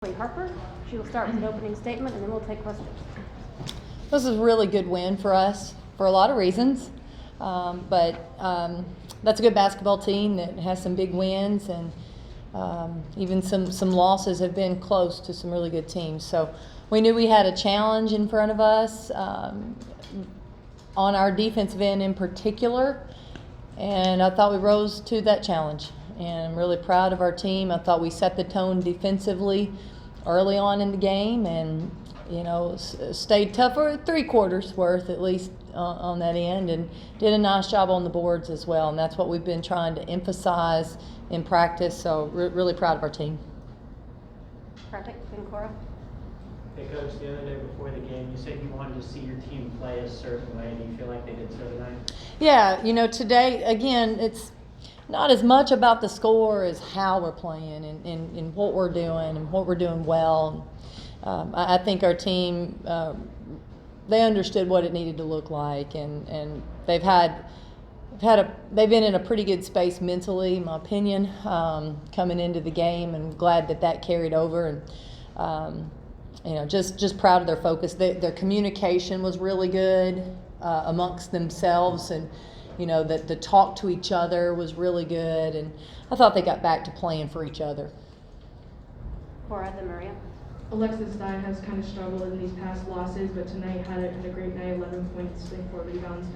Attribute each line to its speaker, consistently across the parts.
Speaker 1: Kellie Harper. She will start with an opening statement and then we'll take questions.
Speaker 2: This is a really good win for us for a lot of reasons, but that's a good basketball team that has some big wins, and even some losses have been close to some really good teams. So we knew we had a challenge in front of us on our defensive end in particular, and I thought we rose to that challenge. And I'm really proud of our team. I thought we set the tone defensively early on in the game, and stayed tough for 3 quarters worth at least on that end, and did a nice job on the boards as well. And that's what we've been trying to emphasize in practice. So really proud of our team.
Speaker 1: Perfect. Cora.
Speaker 3: Hey, Coach, the other day before the game, you said you wanted to see your team play a certain way. Do you feel like they did so tonight?
Speaker 2: Yeah, today, again, it's not as much about the score as how we're playing and what we're doing and what we're doing well. I think our team, they understood what it needed to look like, and they've been in a pretty good space mentally, in my opinion, coming into the game, and glad that carried over. And just proud of their focus. Their communication was really good amongst themselves, and that the talk to each other was really good, and I thought they got back to playing for each other.
Speaker 1: Cora, then Maria.
Speaker 4: Alexis Stein has kind of struggled in these past losses, but tonight had a great night, 11 points and 4 rebounds.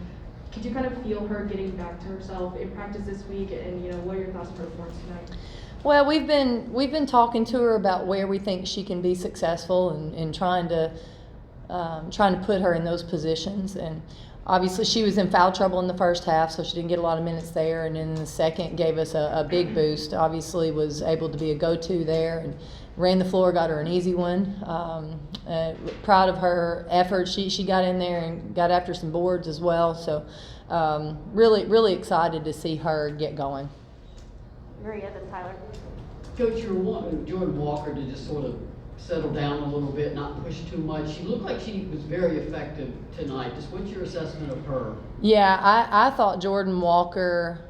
Speaker 4: Could you kind of feel her getting back to herself in practice this week, and what are your thoughts on her performance tonight? Well,
Speaker 2: we've been talking to her about where we think she can be successful, and trying to put her in those positions. And obviously, she was in foul trouble in the first half, so she didn't get a lot of minutes there. And in the second, gave us a big boost. Obviously, was able to be a go-to there and ran the floor, got her an easy one. Proud of her effort. She got in there and got after some boards as well. So really excited to see her get going.
Speaker 1: Maria, then Tyler.
Speaker 5: Coach, you're wanting Jordan Walker to just sort of settle down a little bit, not push too much. She looked like she was very effective tonight. Just what's your assessment of her?
Speaker 2: Yeah, I thought Jordan Walker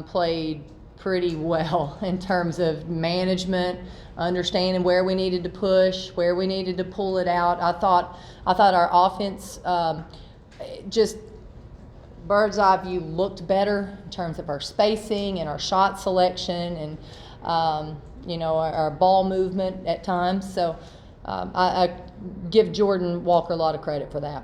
Speaker 2: played pretty well in terms of management, understanding where we needed to push, where we needed to pull it out. I thought our offense just bird's eye view looked better in terms of our spacing and our shot selection, and our ball movement at times. So I give Jordan Walker a lot of credit for that.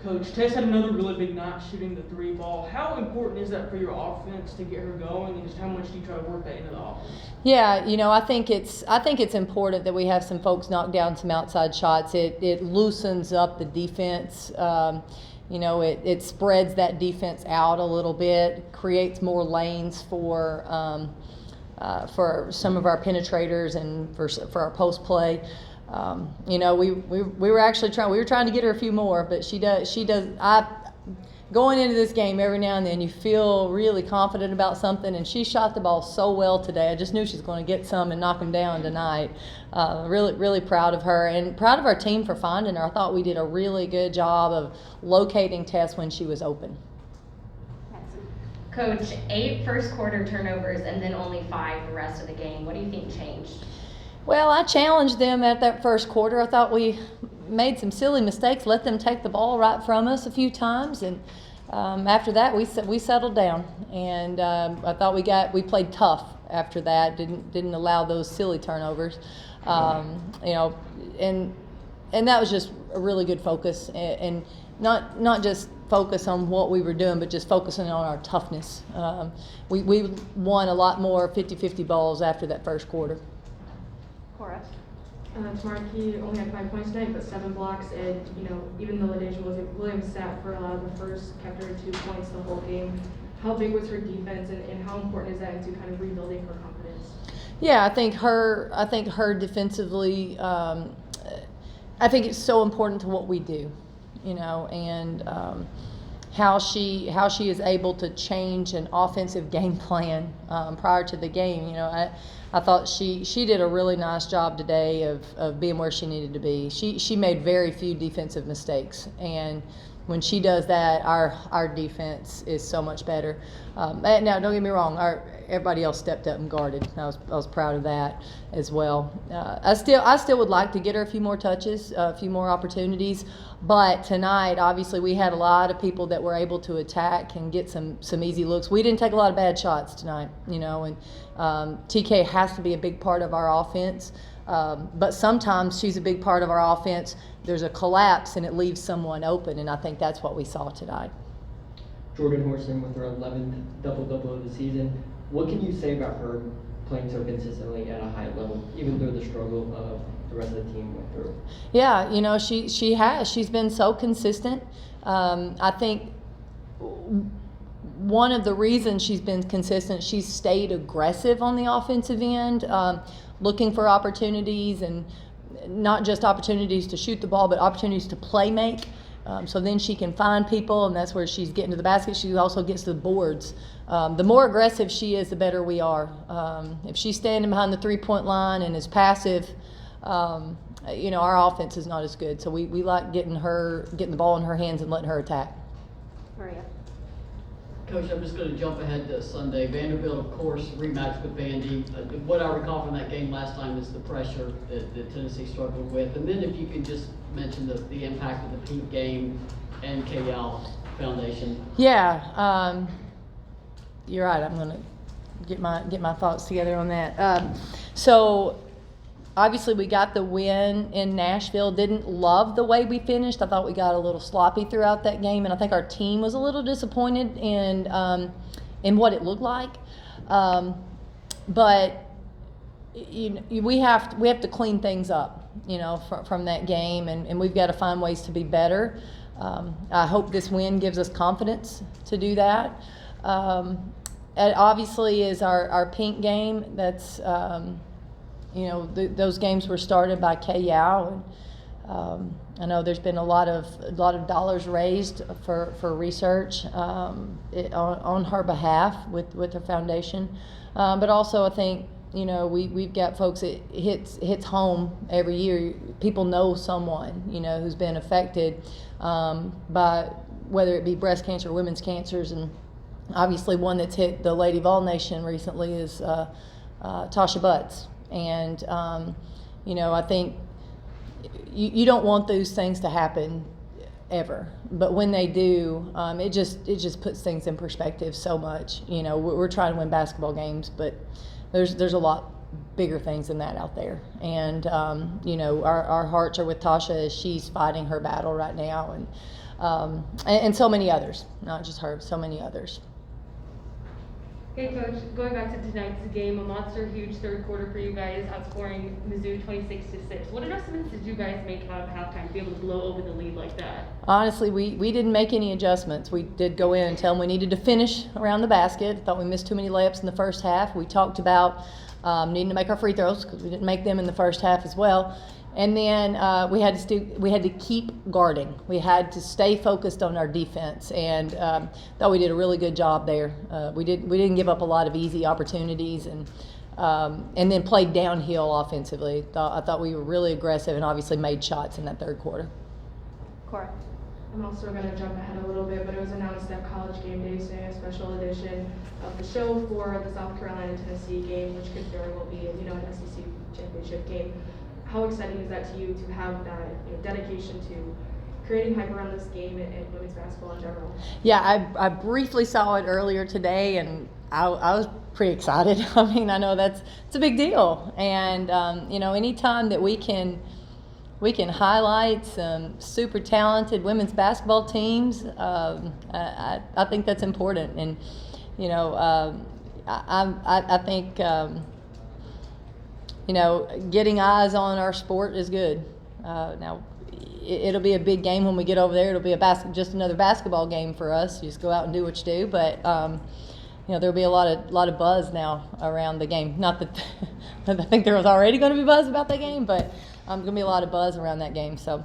Speaker 6: Coach, Tess had another really big night shooting the 3 ball. How important is that for your offense to get her going, and just how much do you try to work that into the offense?
Speaker 2: Yeah, I think it's important that we have some folks knock down some outside shots. It loosens up the defense. It spreads that defense out a little bit, creates more lanes for some of our penetrators and for our post play. We were actually trying to get her a few more, but she does. Going into this game, every now and then you feel really confident about something, and she shot the ball so well today. I just knew she was going to get some and knock them down tonight. Really proud of her, and proud of our team for finding her. I thought we did a really good job of locating Tess when she was open.
Speaker 7: Coach, 8 first quarter turnovers and then only 5 the rest of the game. What do you think changed?
Speaker 2: Well, I challenged them at that first quarter. I thought we made some silly mistakes, let them take the ball right from us a few times, and after that we settled down. And I thought we played tough after that. Didn't allow those silly turnovers, and that was just a really good focus, and not just focus on what we were doing, but just focusing on our toughness. We won a lot more 50-50 balls after that first quarter.
Speaker 1: Cora.
Speaker 4: Tamarki only had 5 points tonight, but 7 blocks, and even though Williams sat for a lot of the first, kept her at 2 points the whole game. How big was her defense, and how important is that into kind of rebuilding her confidence?
Speaker 2: Yeah, I think her defensively. I think it's so important to what we do, and how she is able to change an offensive game plan prior to the game. I thought she did a really nice job today of being where she needed to be. She made very few defensive mistakes, and When she does that, our defense is so much better. And now, don't get me wrong, everybody else stepped up and guarded. I was proud of that as well. I still would like to get her a few more touches, a few more opportunities. But tonight, obviously, we had a lot of people that were able to attack and get some easy looks. We didn't take a lot of bad shots tonight, and TK has to be a big part of our offense. But sometimes she's a big part of our offense. There's a collapse and it leaves someone open, and I think that's what we saw tonight.
Speaker 8: Jordan Horson with her 11th double-double of the season. What can you say about her playing so consistently at a high level, even through the struggle of the rest of the team went through?
Speaker 2: Yeah, she has. She's been so consistent. I think one of the reasons she's been consistent, she's stayed aggressive on the offensive end, looking for opportunities, and not just opportunities to shoot the ball, but opportunities to play make. So then she can find people, and that's where she's getting to the basket. She also gets to the boards. The more aggressive she is, the better we are. If she's standing behind the three-point line and is passive, our offense is not as good. So we like getting the ball in her hands and letting her attack.
Speaker 1: Maria.
Speaker 5: Coach, I'm just going to jump ahead to Sunday. Vanderbilt, of course, rematch with Vandy. What I recall from that game last time is the pressure that Tennessee struggled with. And then if you could just mention the impact of the Peak game and KL Foundation.
Speaker 2: Yeah, you're right. I'm going to get my thoughts together on that. So obviously we got the win in Nashville. Didn't love the way we finished. I thought we got a little sloppy throughout that game, and I think our team was a little disappointed in what it looked like. But we have to clean things up, from that game, and we've got to find ways to be better. I hope this win gives us confidence to do that. It obviously is our Pink game. That's those games were started by Kay Yao, and I know there's been a lot of dollars raised for research on her behalf with her foundation, but also I think we've got folks that hits home every year. People know someone who's been affected by whether it be breast cancer or women's cancers, and obviously one that's hit the Lady Vol Nation recently is Tasha Butts. And, I think you don't want those things to happen ever. But when they do, it just puts things in perspective so much. We're trying to win basketball games, but there's a lot bigger things than that out there. And, our hearts are with Tasha as she's fighting her battle right now. And so many others, not just her, so many others.
Speaker 4: Hey Coach, going back to tonight's game, a monster huge third quarter for you guys, outscoring Mizzou 26-6. What adjustments did you guys make out of halftime to be able to blow over the lead like that?
Speaker 2: Honestly, we didn't make any adjustments. We did go in and tell them we needed to finish around the basket. Thought we missed too many layups in the first half. We talked about needing to make our free throws because we didn't make them in the first half as well. And then we had to keep guarding. We had to stay focused on our defense, and thought we did a really good job there. We didn't give up a lot of easy opportunities, and then played downhill offensively. I thought we were really aggressive and obviously made shots in that third quarter.
Speaker 1: Cora.
Speaker 4: I'm also going to jump ahead a little bit, but it was announced that College Game Day is doing a special edition of the show for the South Carolina-Tennessee game, which could very well be an SEC championship game. How exciting is that to you to have that dedication to creating hype around this game and women's basketball in general? Yeah,
Speaker 2: I briefly saw it earlier today, and I was pretty excited. I mean, I know it's a big deal, and anytime that we can highlight some super talented women's basketball teams, I think that's important, and I think. Getting eyes on our sport is good. Now, it'll be a big game when we get over there. It'll be just another basketball game for us. You just go out and do what you do. But there'll be a lot of buzz now around the game. Not that I think there was already going to be buzz about that game, but going to be a lot of buzz around that game. So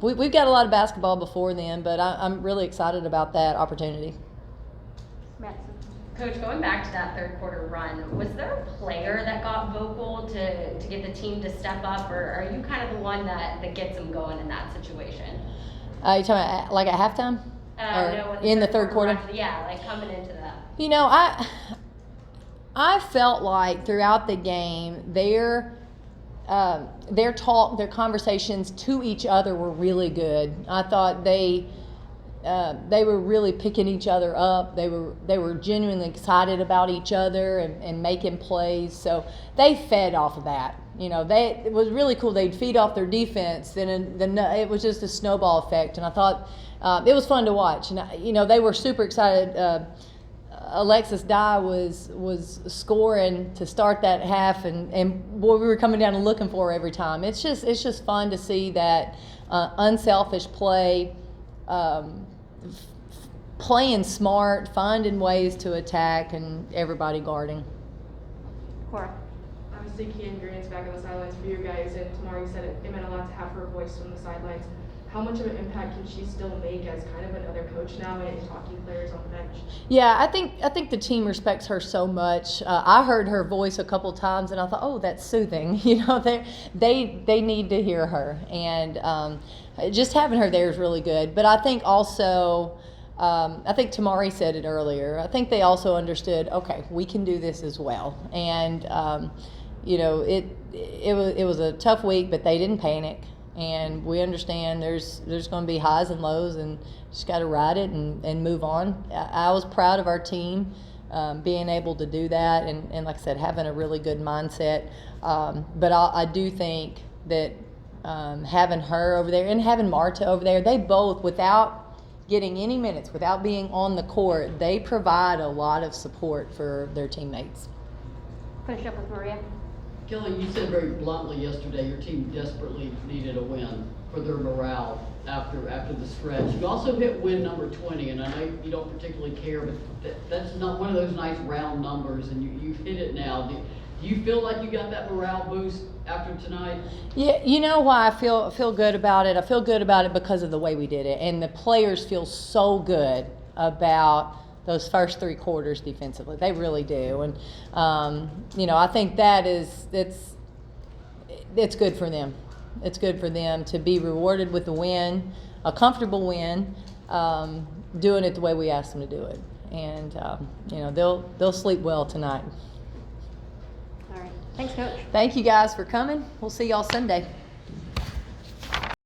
Speaker 2: we've got a lot of basketball before then, but I'm really excited about that opportunity.
Speaker 1: Madison.
Speaker 7: Coach, going back to that third quarter run, was there a player that got vocal to get the team to step up, or are you kind of the one that gets them going in that situation?
Speaker 2: You talking about like at halftime? Or
Speaker 7: No, when
Speaker 2: in the third quarter?
Speaker 7: Yeah, like coming into that.
Speaker 2: You know, I felt like throughout the game, their talk, their conversations to each other were really good. I thought they were really picking each other up. They were genuinely excited about each other and making plays. So they fed off of that. You know, it was really cool. They'd feed off their defense, then it was just a snowball effect. And I thought it was fun to watch. And you know, they were super excited. Alexis Dye was scoring to start that half, and boy, we were coming down and looking for her every time. It's just fun to see that unselfish play, playing smart, finding ways to attack, and everybody guarding.
Speaker 1: Cora.
Speaker 4: Obviously, Kian Green's back on the sidelines for you guys, and tomorrow you said it meant a lot to have her voice from the sidelines. How much of an impact can she still make as kind of another coach now and talking players on the bench?
Speaker 2: Yeah, I think the team respects her so much. I heard her voice a couple times, and I thought, oh, that's soothing. You know, they need to hear her, and just having her there is really good. But I think also, I think Tamari said it earlier. I think they also understood, okay, we can do this as well, and you know, it was a tough week, but they didn't panic. And we understand there's going to be highs and lows, and just got to ride it and move on. I was proud of our team being able to do that, and like I said, having a really good mindset. But I do think that having her over there and having Marta over there, they both, without getting any minutes, without being on the court, they provide a lot of support for their teammates.
Speaker 1: Finish up with Maria.
Speaker 5: Kellie, you said very bluntly yesterday your team desperately needed a win for their morale after the stretch. You also hit win number 20, and I know you don't particularly care, but that's not one of those nice round numbers, and you've hit it now. Do you feel like you got that morale boost after tonight?
Speaker 2: Yeah, you know why I feel good about it? I feel good about it because of the way we did it, and the players feel so good about those first three quarters defensively. They really do. And, you know, I think it's good for them. It's good for them to be rewarded with a win, a comfortable win, doing it the way we asked them to do it. And, you know, they'll sleep well tonight.
Speaker 1: All right. Thanks, Coach.
Speaker 2: Thank you guys for coming. We'll see y'all Sunday.